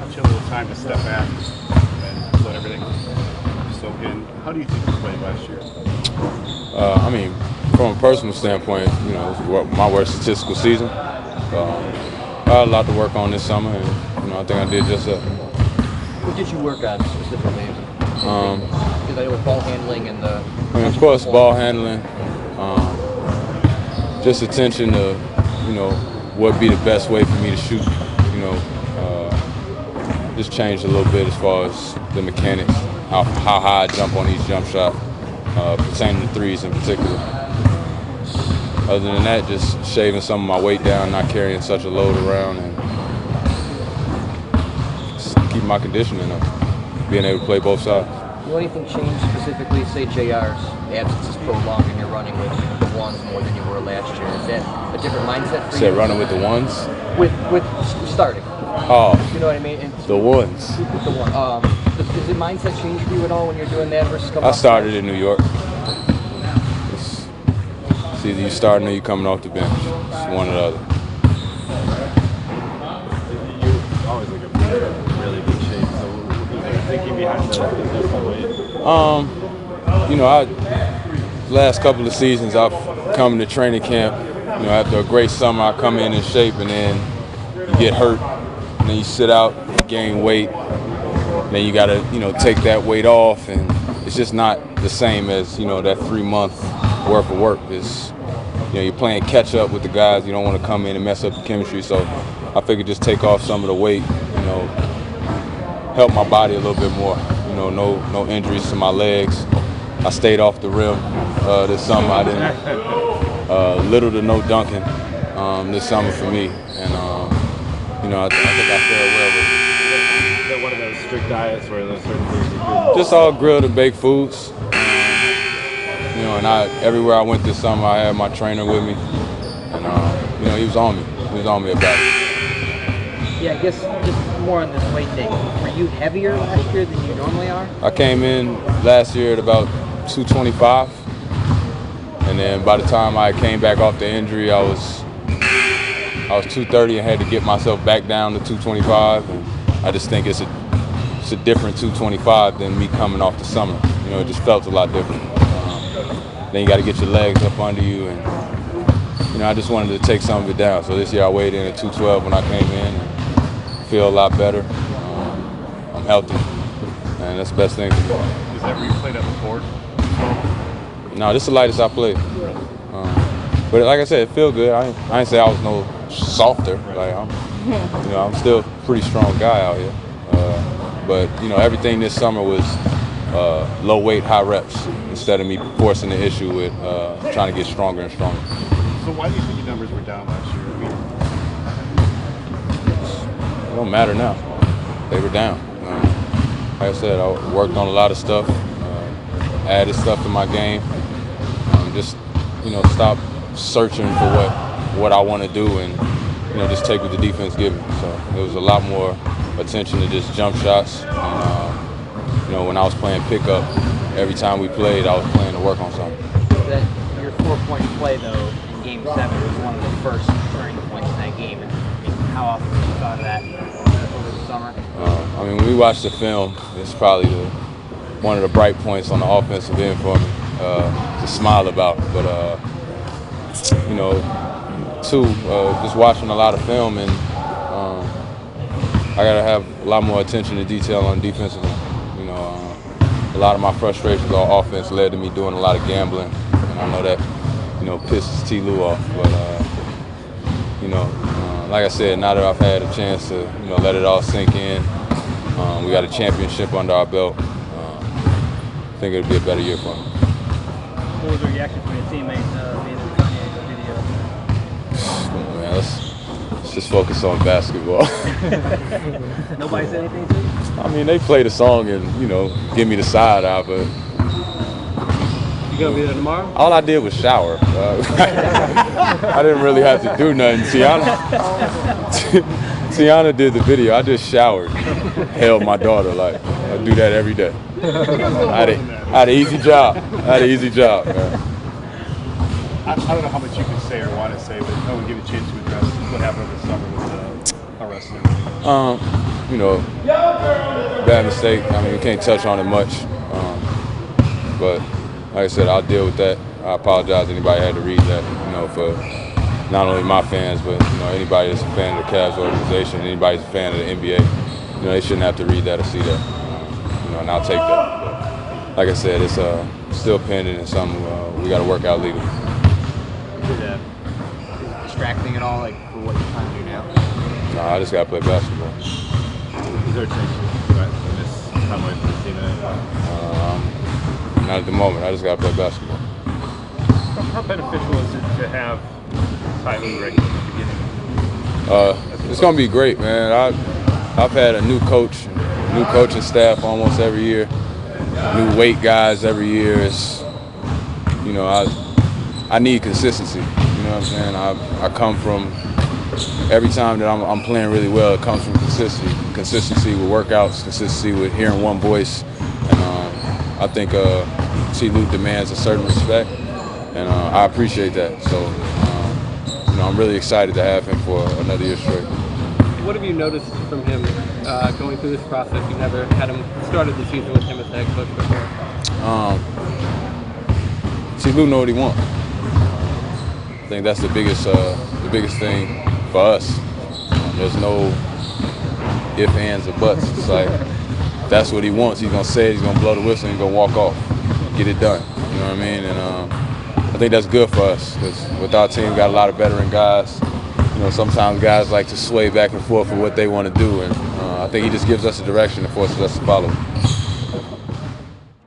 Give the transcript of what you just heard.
allowed you a little time to step back and let everything soak in. How do you think you played last year? I mean, from a personal standpoint, you know, it's my worst statistical season. I had a lot to work on this summer, and you know, I think I did just that. What did you work on specifically? Because I know with ball handling and the. I mean, of course, ball handling, just attention to, you know, what would be the best way for me to shoot. You know, just changed a little bit as far as the mechanics, how high I jump on each jump shot, pertaining to threes in particular. Other than that, just shaving some of my weight down, not carrying such a load around, and just keep my conditioning up, being able to play both sides. Will anything change specifically, say JR's absence is prolonged and you're running with the ones more than you were last year? Is that a different mindset for you? Said running with the ones? With starting. Oh. You know what I mean? And the ones. The one. Does the mindset change for you at all when you're doing that versus coming I started in New York. It's either you starting or you coming off the bench. It's one or the other. You always look in really good shape. So what was your thinking behind the weight? You know, last couple of seasons I've come to training camp. You know, after a great summer, I come in shape, and then you get hurt, and then you sit out, you gain weight, and then you got to, you know, take that weight off, and it's just not the same as, you know, that 3-month worth of work. It's, you know, you're playing catch up with the guys. You don't want to come in and mess up the chemistry. So I figured just take off some of the weight, you know, help my body a little bit more. You know, no injuries to my legs. I stayed off the rim this summer. I didn't little to no dunking this summer for me, and you know, I think I fared well with it. Is that one of those strict diets where there's certain things you couldn't? Just all grilled and baked foods. You know, and everywhere I went this summer, I had my trainer with me, and you know, he was on me. He was on me about it. Yeah, I guess just more on this weight thing. Were you heavier last year than you normally are? I came in last year at about 225, and then by the time I came back off the injury, I was 230 and had to get myself back down to 225. And I just think it's a different 225 than me coming off the summer. You know, it just felt a lot different. Then you got to get your legs up under you, and you know, I just wanted to take some of it down. So this year I weighed in at 212 when I came in, and feel a lot better. I'm healthy, and that's the best thing to do. Is that where you played at before? No, this is the lightest I played. But like I said, it feel good. I ain't say I was no softer. Like I'm still a pretty strong guy out here. But you know, everything this summer was low weight, high reps, instead of me forcing the issue with trying to get stronger and stronger. So why do you think your numbers were down last year? It don't matter now. They were down. Like I said, I worked on a lot of stuff, added stuff to my game. Just, you know, stop searching for what I want to do, and you know, just take what the defense gives me. So there was a lot more attention to just jump shots. And, you know, when I was playing pickup, every time we played, I was playing to work on something. That your 4-point play though in Game 7 was one of the first turning points in that game. And how often have you thought of that over the summer? I mean, when we watched the film, it's probably one of the bright points on the offensive end for me to smile about. But you know, two, just watching a lot of film, and I gotta have a lot more attention to detail on defensive. You know, a lot of my frustrations on offense led to me doing a lot of gambling, and I know that, you know, pisses T. Lou off. But you know, like I said, now that I've had a chance to, you know, let it all sink in, we got a championship under our belt. I think it'll be a better year for me. What was the reaction from your teammates being in the video? Come on, man, let's just focus on basketball. Nobody said anything to you? I mean, they play the song and, you know, give me the side eye, but You gonna be there tomorrow? all I did was shower. I didn't really have to do nothing. Tiana did the video. I just showered, held my daughter. Like, I do that every day. I had an easy job. Man. I don't know how much you can say or want to say, but I would give you a chance to address what happened over the summer with arresting. bad mistake. I mean, you can't touch on it much. But like I said, I'll deal with that. I apologize to anybody who had to read that, for not only my fans, but, anybody that's a fan of the Cavs organization, anybody that's a fan of the NBA. They shouldn't have to read that or see that. And I'll take that. But like I said, it's still pending and something we got to work out legally. Is it distracting at all, like, for what you're trying to do now? No, I just got to play basketball. Is there a chance you miss time away from the team? Not at the moment. I just got to play basketball. How beneficial is it to have Ty Lue right at the beginning? It's going to be great, man. I've had a new coach, new coaching staff almost every year, new weight guys every year. I need consistency. You know what I'm saying? I come from, every time that I'm playing really well, it comes from consistency with workouts, consistency with hearing one voice. And I think T. Lue demands a certain respect, and I appreciate that. So, I'm really excited to have him for another year straight. What have you noticed from him going through this process? You've never had him started the season with him as head coach before. T. Lue know what he wants. I think that's the biggest thing for us. There's no ifs, ands, or buts. It's like, that's what he wants. He's gonna say it, he's gonna blow the whistle, and he's gonna walk off, get it done. You know what I mean? And I think that's good for us, because with our team, we got a lot of veteran guys. Sometimes guys like to sway back and forth for what they want to do, and I think he just gives us a direction and forces us to follow.